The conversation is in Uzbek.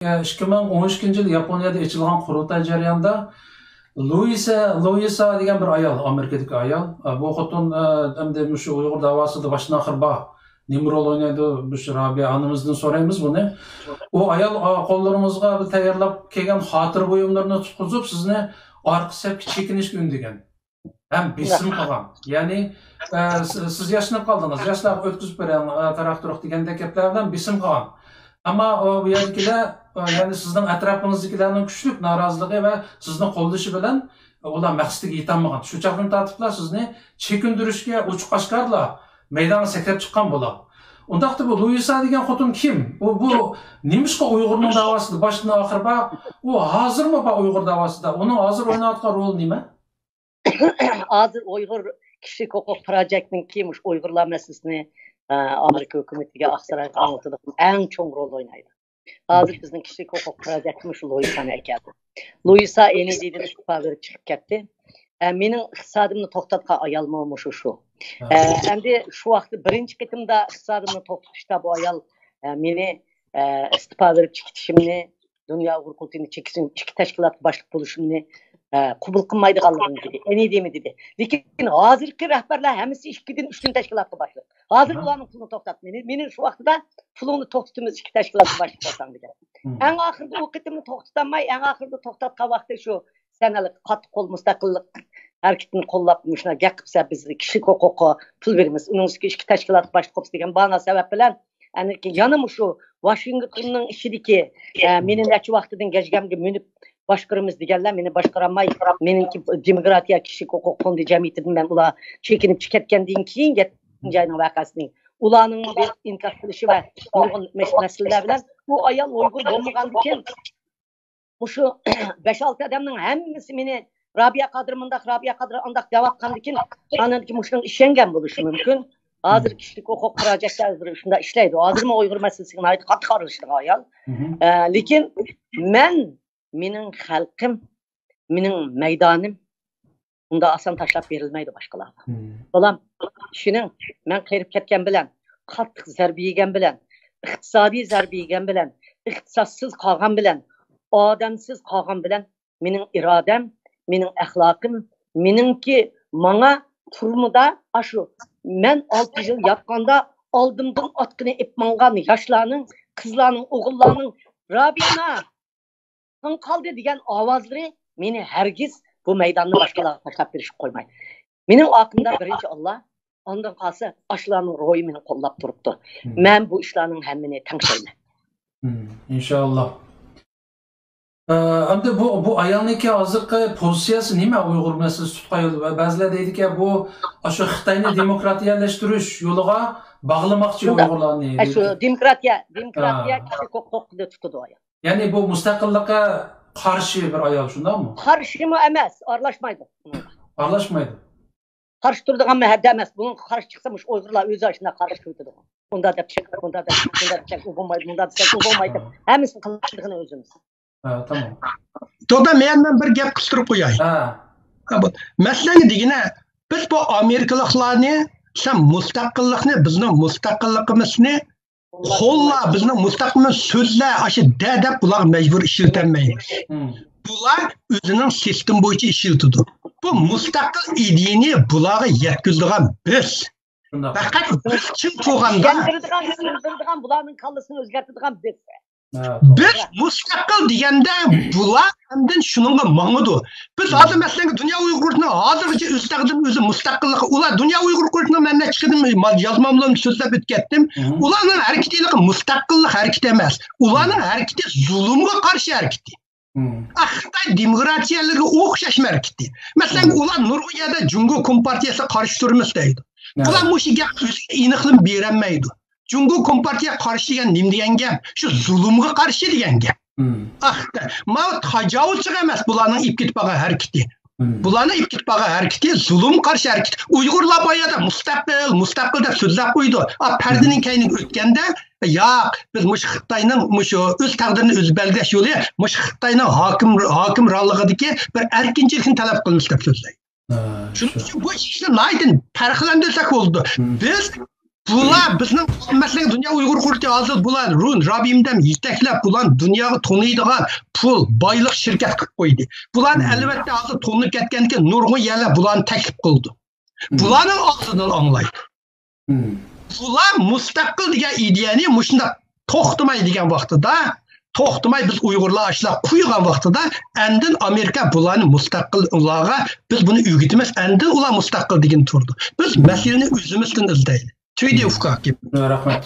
2013 yıl Yaponiyada açılgan qurultay jarayonida Louisa degan bir ayol, Amerikadagi ayol. Bu xotin endi shu Uyg'ur davosida boshdan oxir bor. Nima rol o'ynaydi? Bu Rabia onamizdan so'raymiz buni. U ayol qo'llarimizga tayyorlab kelgan xotir buyumlarini tutqizib, sizni orqa safga chekinishga undagan. Ham besim qilgan. Ya'ni siz yashnab qoldingiz, yoshlar o'tkazib bergan tarafdorlik degandek gaplar bilan besim qilgan. Ama bu yerdekiler, yani sizden etrafınızdakilerin güçlük narazılığı ve sizden qo'llashi bilan ular maqsadiga yetolmagan. Shu chaqdan tartiblar sizni chekindirishga uch qashqarlar maydonga sakrab chiqqan bo'ladi. Undaqda bu Louisa degan xotin kim? Bu nemishqa Uyg'urning davosida boshdan oxir bor? U hozirmi bor Uyg'ur davosida? Uning hozir o'ynayotgan roli nima? Hozir Uyg'ur kishilik huquq projektining kimmiş Uyg'urlar masalasini Amerika hükümetiga Aksarayga anlatıdığım en çok rol oynaydı. Hazır bizim kişilik hukuk projektimiz Louisa'nı ekerdi. Louisa eni deydiğini istifa verip çıkıp gitti. Menin iqtisadımını toxtatqa ayal olmuş şu. Endi şu vaxtı birinci qitimda iqtisadımını toxtatışda bu ayal meni istifa verip çıkışımını, Dünya Uyghur Kultini çekişim, iki teşkilat başlık buluşumunu kubul qilmaydiganligini dedi. Eni deymi dedi. Lekin hozirgi rahbarlar hemisi ikkidan uchinchi tashkilotga başladı. Hozir ularning pulini to'xtatdi. Meni shu vaqtida pulini to'xtatamiz ikki tashkilotga başliq bo'lsam degan. Eng oxirida u qitimni to'xtatmay, eng oxirida to'xtatgan vaqtda shu sanalik qattiq qo'l mustaqillik hareketini qo'llab shuna gap qilsa biz kishilik huquqqa pul beramiz. Uning ustiga ikki tashkilot başliq qilib degan bana sabab bilan yana shu Washingtonning ishidagi meni necha vaqtidan gajgamga minib başqaramiz deganlar meni boshqaramay meniki demokratiya kishilik huquq fondi jamiyatidan men ular chekinib chiqayotgandan keyin 7 ayning vaqasining ularning bir inkos qilishi va nurg'un masalalar bilan bu ayol Uyg'ur bo'lmagandan keyin shu 5-6 odamning hammasi meni Rabia Qadir andaq javob qilgandan keyin aniki mushning ishongan bo'lishi mumkin. Hozir kishilik huquq projektlari shunda ishlaydi. Hozirmi Uyg'ur masalasiga qattiq qarashli ayol. Lekin mening xalqim, mening maydonim unda oson tashlab berilmaydi boshqalarga. Bolam, shuning men qirib ketgan bilan, qattiq zarba yegan bilan, iqtisodiy zarba yegan bilan, iqtisossiz qolgan bilan, odamsiz qolgan bilan mening irodam, mening axloqim, meningki menga turmuda shu men 6 yil yapqanda oldimdan otqini ipmangan yoshlarning, qizlarning, o'g'illarning Rabina qaldı degan ovozlari meni hargiz bu maydonni boshqalarga tashlab berishib qo'ymaydi. Mening oqimda birinchi Alloh, ondan qolsa ashlarning ro'yi meni qo'llab turibdi. Men bu ishlarning hammini tanqiyman. İnşallah. Endi bu ayolniki hozirgi pozitsiyasi nima Uyg'ur masalasi tutqaydi va ba'zilar deydiki bu shu Xitoyni demokratiyalashtirish yo'liga bog'lamoqchi Uyg'urlarni. Shu demokratiya kishilik huquqni tutadi ayol. Yani bu müstakillikka karşı bir ayol şundan mı? Karşı mı emas, arlaşmaydı. Arlaşmaydı. Karşı turduğun məhəbdə emas. Bunun karşı çıksamış Uygurlar öz başına karşı turdu. Bunda da çek, bunda da çek, bu olmaydı, bunda da çek, bu olmaydı. Həmisini qıldığını özümüz. Ha, tamam. Toda men bir gap qistirib qo'yay. Masalan degina biz bu Amerikaliklarni, sen mustaqillikni, bizning mustaqilligimizni qo'lla bizning mustaqilimiz so'zlar aşı deb bular majbur ishlatmaymiz. Bular o'zining sistem bo'yicha ishlatadi. Bu mustaqil ideyani bularga yetkazadigan biz. Faqat biz kim qo'yganda yandiradigan bularning kallasini o'zgartiradigan biz. Biz mustaqil deganda bular hamdan shuningga mang'idi. Biz hozir masalan Dünya Uyg'urning hozirgacha o'z taqdirini o'zi mustaqilligi ular Dünya Uyg'ur qo'shini men chiqdim yozmamlarni so'zlab o'tgandim. Ularning harakatchiligi mustaqillik harakati emas. Ularning harakati zulmga qarshi harakati. Xitoy demokratiyalariga o'xshash harakati. Masalan ular Nurg'iyada Jungo Kompartiyasi qarshi turimiz deydi. Ular mush gap aniqlik berolmaydi. Jungo Kompartiya qarshi degan nim degan gap? Shu zulmga qarshi degan gap. Ma tajovuzchi emas bularning ip ketib qolgan harakati. Bularning ip ketib qolgan harakati zulm qarshi harakat. Uyg'urlar boyada mustaqil deb so'zlab qo'ydi. Pardining kayni o'tganda, yo'q, biz mush Xitoyning mush o'z taqdirini o'z belgilash yo'li, mush Xitoyning hokimronligidagi bir erkinchilikni talab qilmish deb so'zlaydi. Shuning uchun bu ishni naydan farqlantirsak bo'ldi. Biz Bular bizning masalan Dünya Uyghur Qurti hozir bular Run, Rabimdam yetaklab bular dunyoga toniydigan pul, boylik shirkat qilib qo'ydi. Bular albatta hozir tonib ketganki nurg'un yerlar bularni taklif qildi. Bularning og'zidan anglaydi. Bular mustaqil degan ideyani mushunda to'xtamay degan vaqtida to'xtamay biz Uyg'urlar ashlab qo'ygan vaqtida andin Amerika bularni mustaqil ularga biz buni o'rgatamiz, andin ular mustaqil degan turdi. Biz masalani o'zimizdan izlaylik. Tüyde ufka gibi. Rahmet.